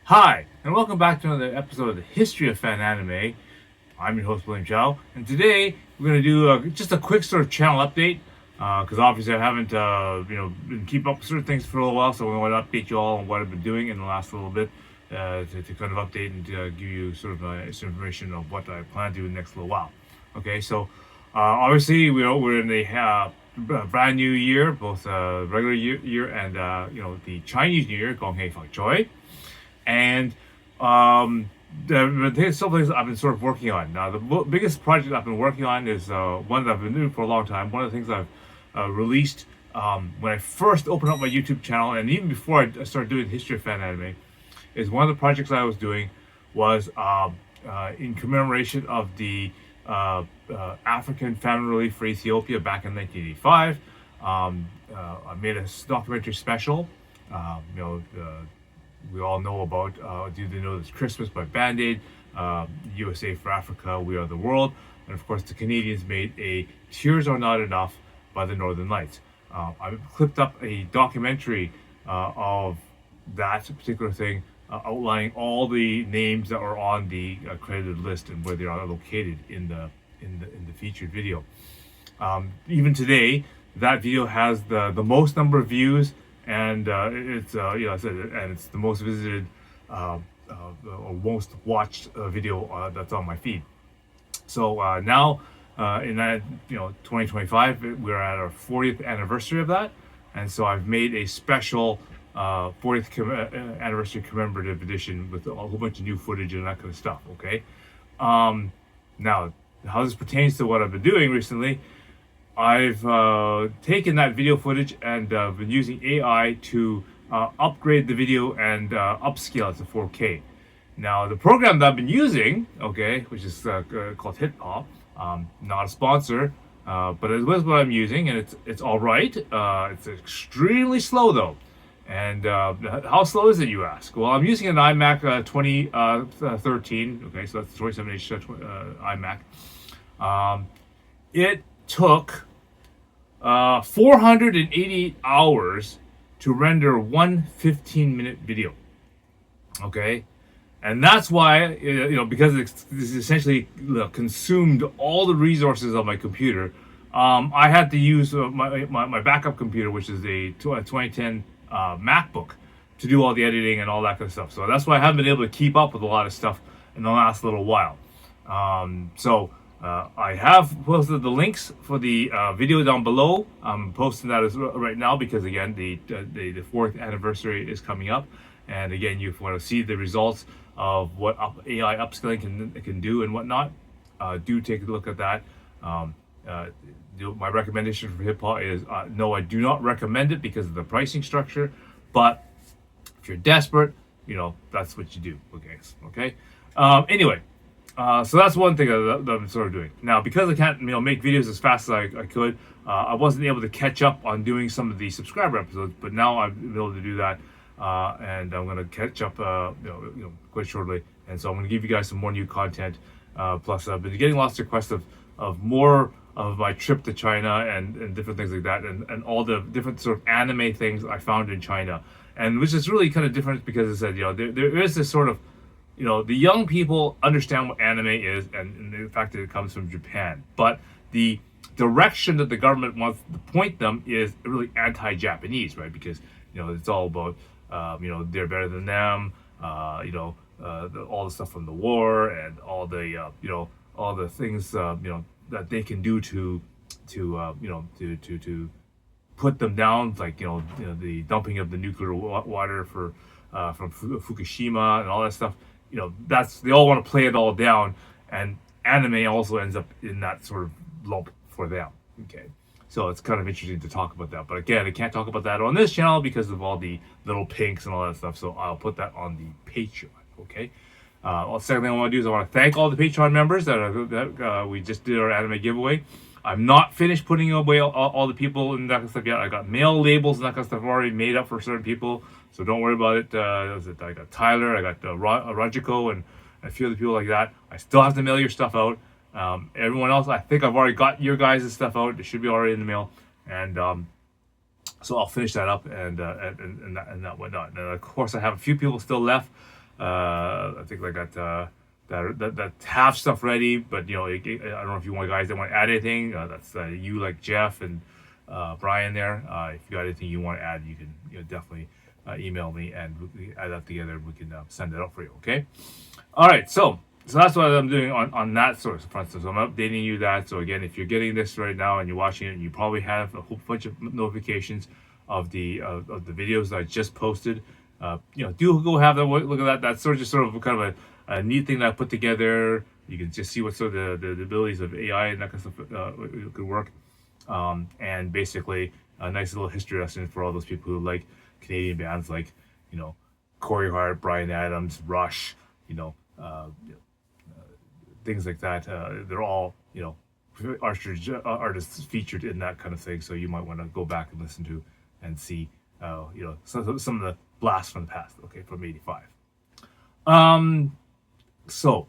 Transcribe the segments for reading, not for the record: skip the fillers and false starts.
Hi, and welcome back to another episode of the History of Fan Anime. I'm your host, William Chow, and today we're going to do just a quick sort of channel update because obviously I haven't, been keeping up with certain things for a little while, so I want to update you all on what I've been doing in the last little bit to kind of update and give you sort of some information of what I plan to do in the next little while. Okay, so obviously we're in the brand new year, both regular year and the Chinese New Year, Gong Hei Fang Choi. And there's some things I've been sort of working on. Now, the biggest project I've been working on is one that I've been doing for a long time. One of the things I've released when I first opened up my YouTube channel, and even before I started doing History of Fan Anime, is one of the projects I was doing was in commemoration of the African famine relief for Ethiopia back in 1985. I made a documentary special. We all know about Do They Know This Christmas by Band-Aid, USA for Africa, We Are the World, and of course the Canadians made a Tears Are Not Enough by the Northern Lights. I clipped up a documentary of that particular thing, outlining all the names that are on the credited list and where they are located in the featured video. Even today, that video has the most number of views, and it's I said, and it's the most visited or most watched video that's on my feed. So now in that 2025, we're at our 40th anniversary of that, and so I've made a special 40th anniversary commemorative edition with a whole bunch of new footage and that kind of stuff. Okay, now how this pertains to what I've been doing recently. I've taken that video footage and been using AI to upgrade the video and upscale it to 4K. Now, the program that I've been using, okay, which is called HitPop, not a sponsor, but it was what I'm using, and it's all right. It's extremely slow though. And how slow is it, you ask? Well, I'm using an iMac 2013. Okay, so that's the 27-inch iMac. It took 488 hours to render one 15-minute video. Okay, and that's why because it's essentially consumed all the resources of my computer. I had to use my backup computer, which is a 2010 MacBook, to do all the editing and all that kind of stuff. So that's why I haven't been able to keep up with a lot of stuff in the last little while. I have posted the links for the video down below. I'm posting that right now because again the 4th anniversary is coming up, and again, if you want to see the results of what AI upscaling can do and whatnot, do take a look at that. My recommendation for hip hop is no, I do not recommend it because of the pricing structure, but if you're desperate, that's what you do. Okay. Anyway. So that's one thing that I'm sort of doing now, because I can't make videos as fast as I could. I wasn't able to catch up on doing some of the subscriber episodes, but now I've been able to do that, and I'm going to catch up quite shortly. And so I'm going to give you guys some more new content. Plus, I've been getting lots of requests of more of my trip to China and different things like that, and all the different sort of anime things I found in China, and which is really kind of different because I said there is this sort of the young people understand what anime is, and the fact that it comes from Japan. But the direction that the government wants to point them is really anti-Japanese, right? Because it's all about they're better than them, all the stuff from the war and all the all the things that they can do to put them down, like the dumping of the nuclear water from Fukushima and all that stuff. They all want to play it all down, and anime also ends up in that sort of lump for them. Okay, so it's kind of interesting to talk about that, but again, I can't talk about that on this channel because of all the little pinks and all that stuff. So I'll put that on the Patreon. Okay. The second thing I want to do is I want to thank all the Patreon members that we just did our anime giveaway. I'm not finished putting away all the people and that kind of stuff yet. I got mail labels and that kind of stuff already made up for certain people, so don't worry about it. I got Tyler, I got Rajiko, and a few other people like that. I still have to mail your stuff out. Everyone else, I think I've already got your guys' stuff out. It should be already in the mail, and so I'll finish that up and that whatnot. And of course, I have a few people still left I think I got that have stuff ready, but I don't know if you want guys that want to add anything. That's you, like Jeff and Brian there. If you got anything you want to add, you can definitely email me, and we add that together. We can send it out for you. Okay. All right. So that's what I'm doing on that source, for instance. I'm updating you that. So again, if you're getting this right now and you're watching it, you probably have a whole bunch of notifications of the videos that I just posted. Do go have a look at that. That's sort of kind of a neat thing that I put together. You can just see what sort of the abilities of AI and that kind of stuff could work. And basically a nice little history lesson for all those people who like Canadian bands like Corey Hart, Bryan Adams, Rush, things like that. They're all artists featured in that kind of thing. So you might want to go back and listen to and see some of the blasts from the past. Okay, from '85. So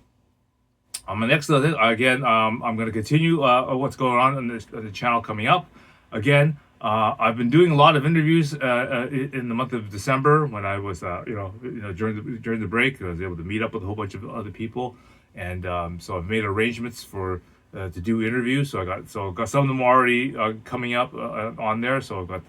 on my next thing, again, I'm going to continue what's going on the channel coming up. Again, I've been doing a lot of interviews in the month of December when I was, during the break. I was able to meet up with a whole bunch of other people, and so I've made arrangements for to do interviews. So I've got some of them already coming up on there. So I've got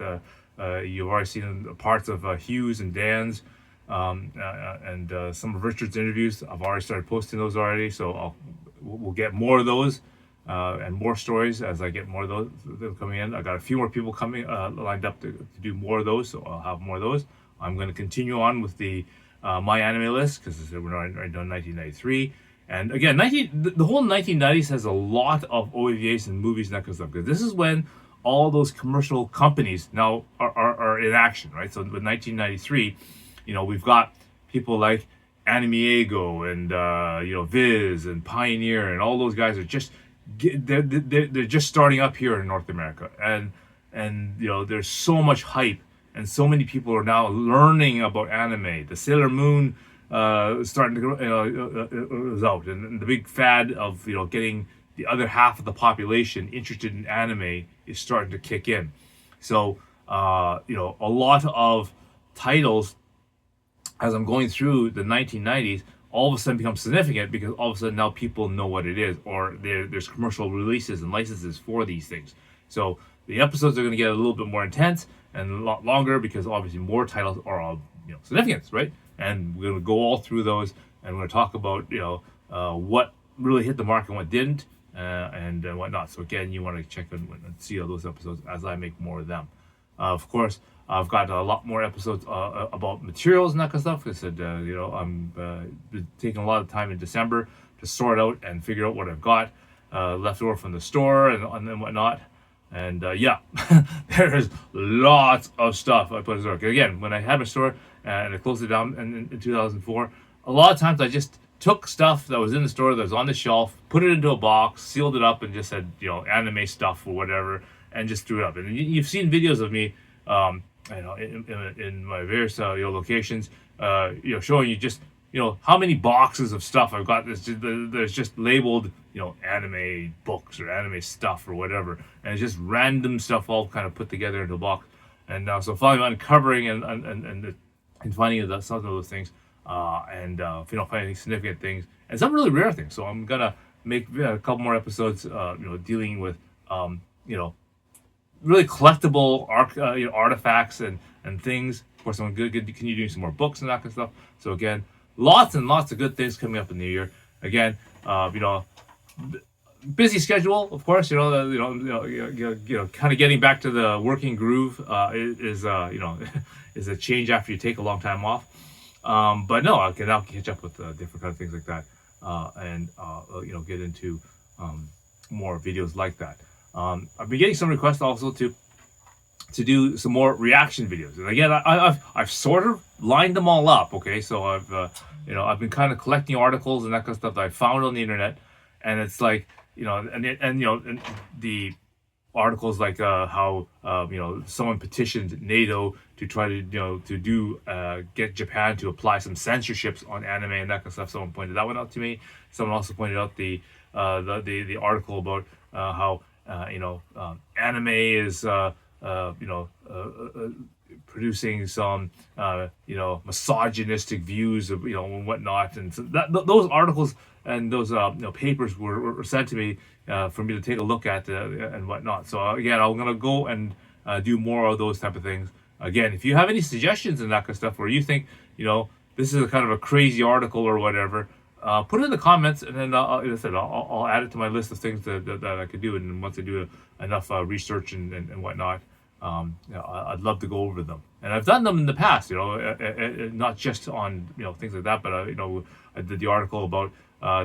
you've already seen parts of Hugh's and Dan's. And some of Richard's interviews. I've already started posting those already, so we'll get more of those and more stories as I get more of those coming in. I got a few more people coming lined up to do more of those, so I'll have more of those. I'm going to continue on with the My Anime List because we're already done 1993. And again, the whole 1990s has a lot of OVAs and movies and that kind of stuff, because this is when all those commercial companies now are in action, right? So with 1993, we've got people like Animiego and Viz and Pioneer, and all those guys are just they're just starting up here in North America, and there's so much hype, and so many people are now learning about anime. The Sailor Moon starting to is out, and the big fad of getting the other half of the population interested in anime is starting to kick in. So a lot of titles, as I'm going through the 1990s, all of a sudden become significant because all of a sudden now people know what it is, or there's commercial releases and licenses for these things. So the episodes are going to get a little bit more intense and a lot longer because obviously more titles are of significance, right? And we're going to go all through those, and we're going to talk about what really hit the mark and what didn't, and whatnot. So again, you want to check and see all those episodes as I make more of them. Of course, I've got a lot more episodes about materials and that kind of stuff. I said, I'm taking a lot of time in December to sort out and figure out what I've got left over from the store and whatnot. And there's lots of stuff I put in the store. Again, when I had my store and I closed it down in 2004, a lot of times I just took stuff that was in the store that was on the shelf, put it into a box, sealed it up, and just said, anime stuff or whatever, and just threw it up. And you've seen videos of me, in my various locations, showing you just how many boxes of stuff I've got. There's just labeled anime books or anime stuff or whatever, and it's just random stuff all kind of put together into a box. And so finally uncovering and finding some of those things, and finding any significant things and some really rare things. So I'm gonna make a couple more episodes, dealing with really collectible artifacts and things. Of course, I'm good continue doing some more books and that kind of stuff. So again, lots and lots of good things coming up in the new year. Again, busy schedule, of course. Kind of getting back to the working groove is is a change after you take a long time off. But no, I can now catch up with different kind of things like that, and get into more videos like that. I've been getting some requests also to do some more reaction videos, and again, I've sort of lined them all up. Okay, so I've been kind of collecting articles and that kind of stuff that I found on the internet, and it's like and the articles like how someone petitioned NATO to try to get Japan to apply some censorships on anime and that kind of stuff. Someone pointed that one out to me. Someone also pointed out the article about how anime is producing some misogynistic views of and whatnot, and so those articles and those papers were sent to me for me to take a look at and whatnot. So again, I'm gonna go and do more of those type of things. Again, if you have any suggestions and that kind of stuff, or you think this is a kind of a crazy article or whatever, put it in the comments, and then like I said, I'll add it to my list of things that I could do. And once I do enough research and whatnot, I'd love to go over them. And I've done them in the past, not just on things like that, but I did the article about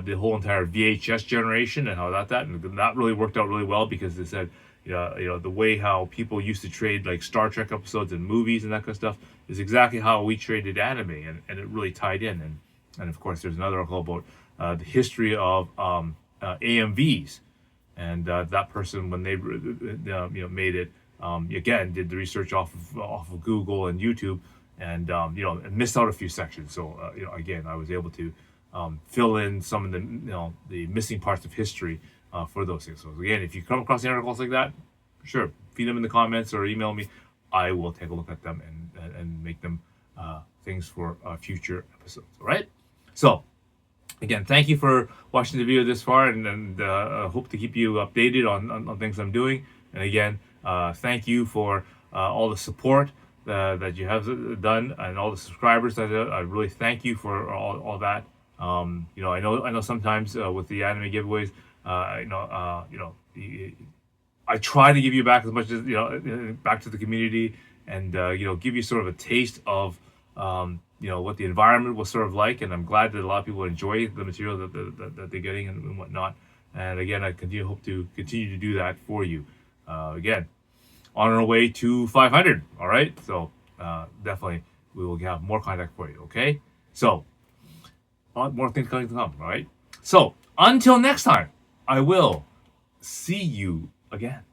the whole entire VHS generation and how and that really worked out really well, because they said the way how people used to trade like Star Trek episodes and movies and that kind of stuff is exactly how we traded anime, and it really tied in. And of course, there's another article about the history of AMVs, and that person, when they made it, again did the research off of Google and YouTube, and and missed out a few sections. So again, I was able to fill in some of the missing parts of history for those things. So again, if you come across any articles like that, sure, feed them in the comments or email me. I will take a look at them and make them things for future episodes. All right. So again, thank you for watching the video this far, and hope to keep you updated on things I'm doing. And again, thank you for all the support that you have done, and all the subscribers I really thank you for all that. I know sometimes with the anime giveaways, I try to give you back as much as back to the community, and give you sort of a taste of what the environment was sort of like. And I'm glad that a lot of people enjoy the material that they're getting and whatnot. And again, I hope to continue to do that for you. Again, on our way to 500. All right, so definitely we will have more contact for you. Okay, so a lot more things coming to come. All right, so until next time, I will see you again.